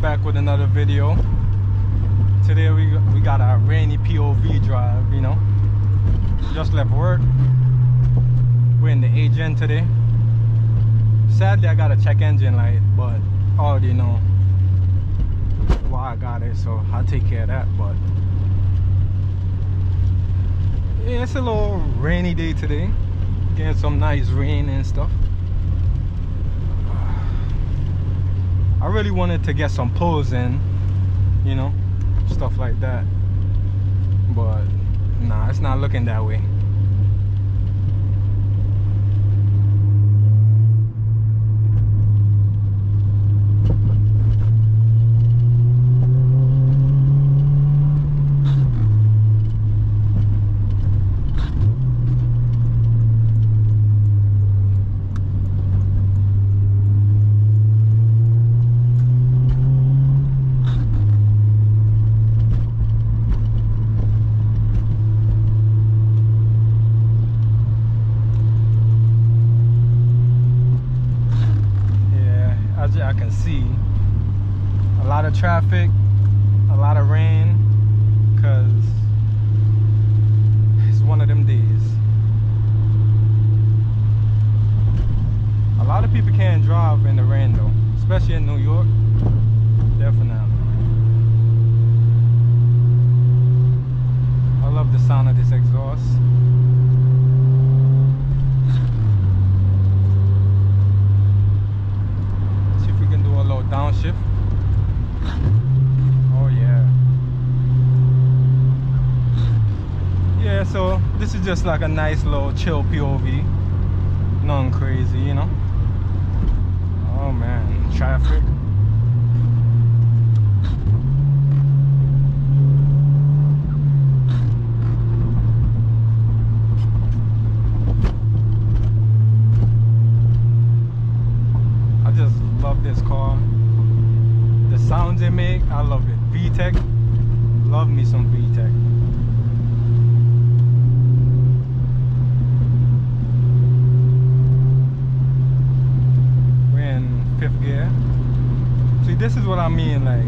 back with another video. Today we got a rainy POV drive, you know. Just left work. We're in the agent today. Sadly I got a check engine light, but I already know why I got it, so I'll take care of that. But yeah, it's a little rainy day today. Getting some nice rain and stuff. I really wanted to get some pulls in, you know, stuff like that, but nah, it's not looking that way. I can see a lot of traffic, a lot of rain, because it's one of them days. A lot of people can't drive in the rain though, especially in New York. Definitely. I love the sound of this exhaust. Downshift. Oh yeah. Yeah, so this is just like a nice little chill POV. Nothing crazy, you know. Oh man, traffic. I just love this car. The sounds they make, I love it. VTEC, love me some VTEC. We're in 5th gear. See, this is what I mean, like,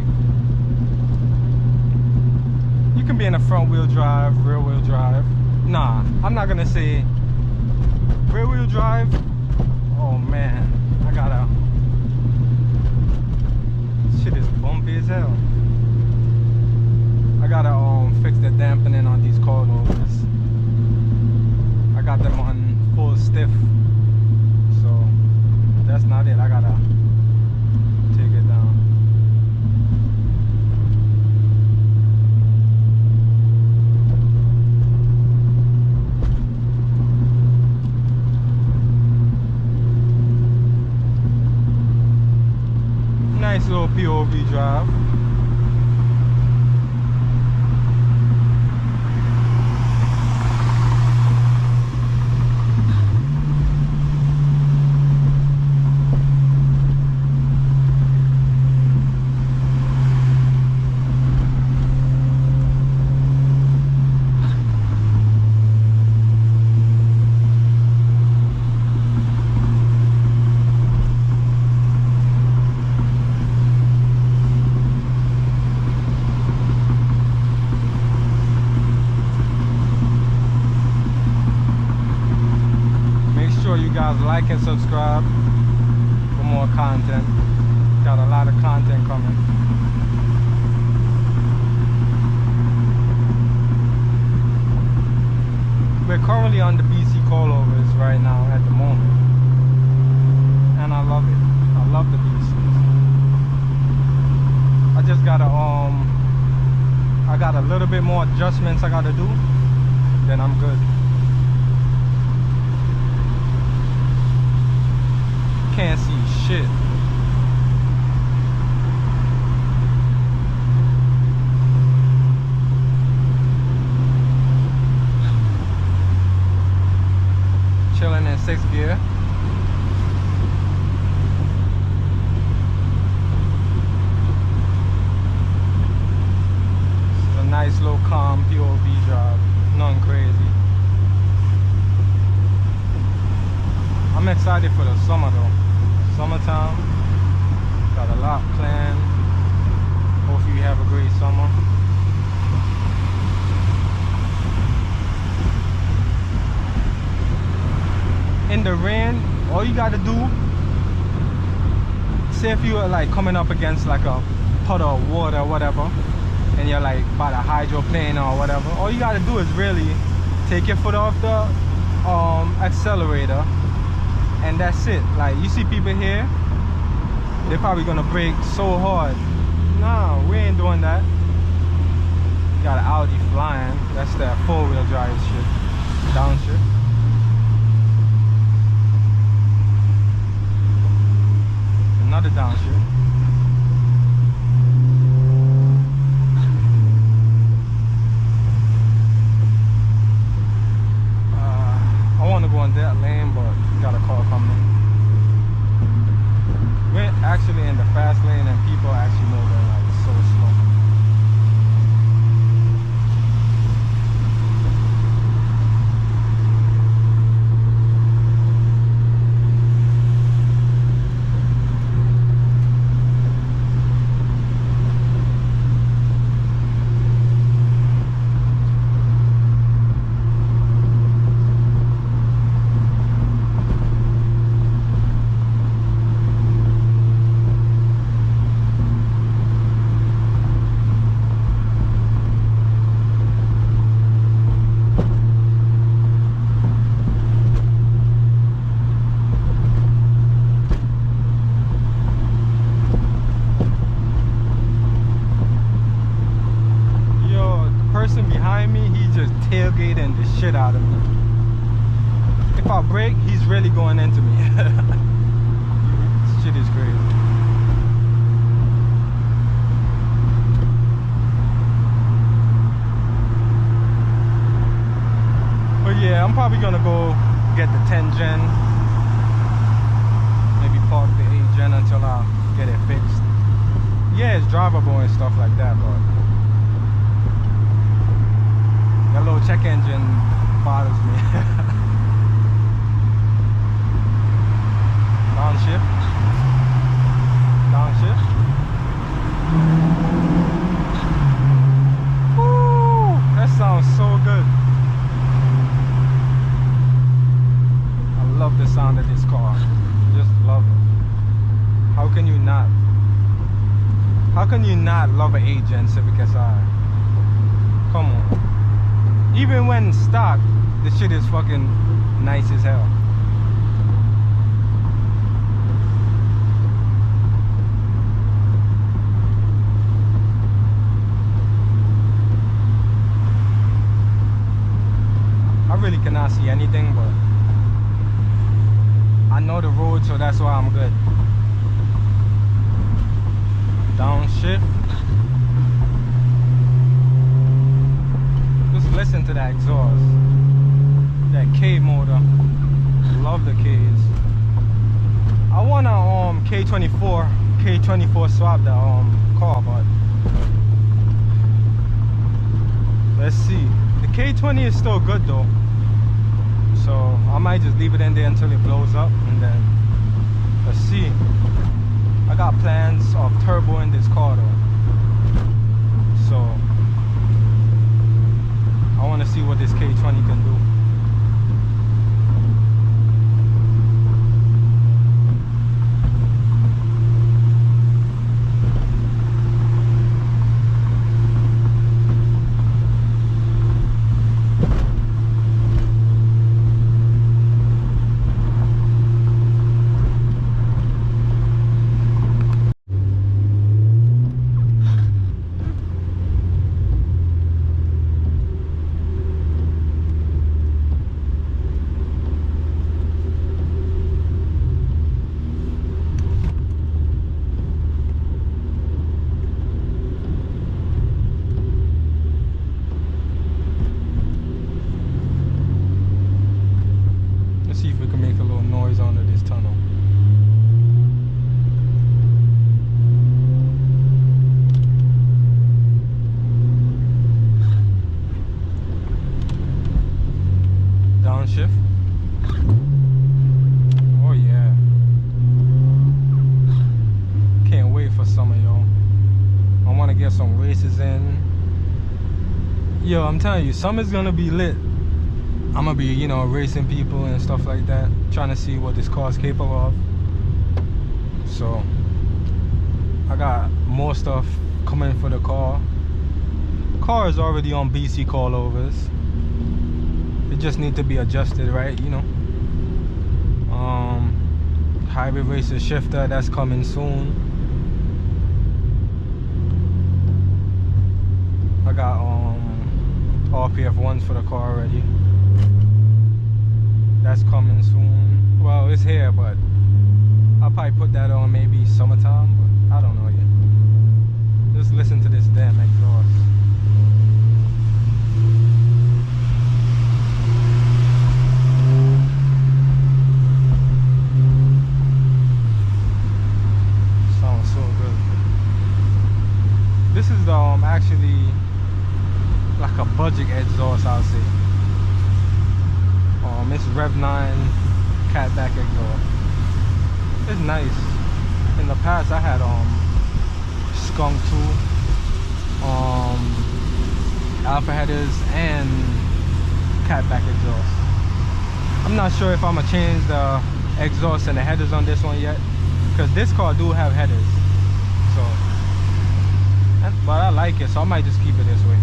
you can be in a front wheel drive, rear wheel drive. Nah, I'm not gonna say rear wheel drive. Oh man, I gotta, shit is bumpy as hell. I gotta fix the dampening on these coilovers. I got them on full stiff, so that's not it. I gotta take it down. Nice little POV drive. You guys like and subscribe for more content. Got a lot of content coming. We're currently on the BC coilovers right now at the moment, and I love it. I love the BCs. I just gotta I got a little bit more adjustments I gotta do, then I'm good. Can't see shit. Chilling in 6th gear. This is a nice little calm POV drive. Nothing crazy. I'm excited for the summer though. Summertime, got a lot planned. have a great summer. In the rain, all you gotta do, say if you are like coming up against like a puddle of water or whatever, and you're like by the hydroplane or whatever, all you gotta do is really take your foot off the accelerator, and that's it. Like, you see people here, they're probably gonna brake so hard. Nah, we ain't doing that. Got an Audi flying. That's that four-wheel drive shit. Downshift. Another downshift. I want to go in that lane, but got a car coming. We're actually in the fast lane, and people are actually moving like so slow. Behind me, he's just tailgating the shit out of me. If I brake, he's really going into me. Shit is crazy. But yeah, I'm probably gonna go get the 10 gen, maybe park the 8 gen until I get it fixed. Yeah, it's drivable and stuff like that, but that little check engine bothers me. Downshift. Downshift. Woo! That sounds so good. I love the sound of this car. Just love it. How can you not? How can you not love an 8 gen Civic Si? Come on. Even when stock, the shit is fucking nice as hell. I really cannot see anything, but I know the road, so that's why I'm good. Downshift. Listen to that exhaust, that K motor. Love the Ks. I want a K24 swap the car, but let's see. The K20 is still good though, so I might just leave it in there until it blows up, and then let's see. I got plans of turboing this car though, so I want to see what this K20 can do. some races in. Yo, I'm telling you, summer's gonna be lit. I'm gonna be, you know, racing people and stuff like that, trying to see what this car is capable of. So I got more stuff coming for the car. Car is already on BC coilovers. It just need to be adjusted, right? You know. Hybrid racer shifter, that's coming soon. I got RPF ones for the car already. That's coming soon. Well, it's here, but I'll probably put that on maybe summertime, but I don't know yet. Just listen to this damn exhaust. Sounds so good. This is the actually like a budget exhaust, I'll say. It's Rev 9 catback exhaust. It's nice. In the past I had Skunk 2, alpha headers and catback exhaust. I'm not sure if I'm gonna change the exhaust and the headers on this one yet, because this car do have headers. So but I like it, so I might just keep it this way.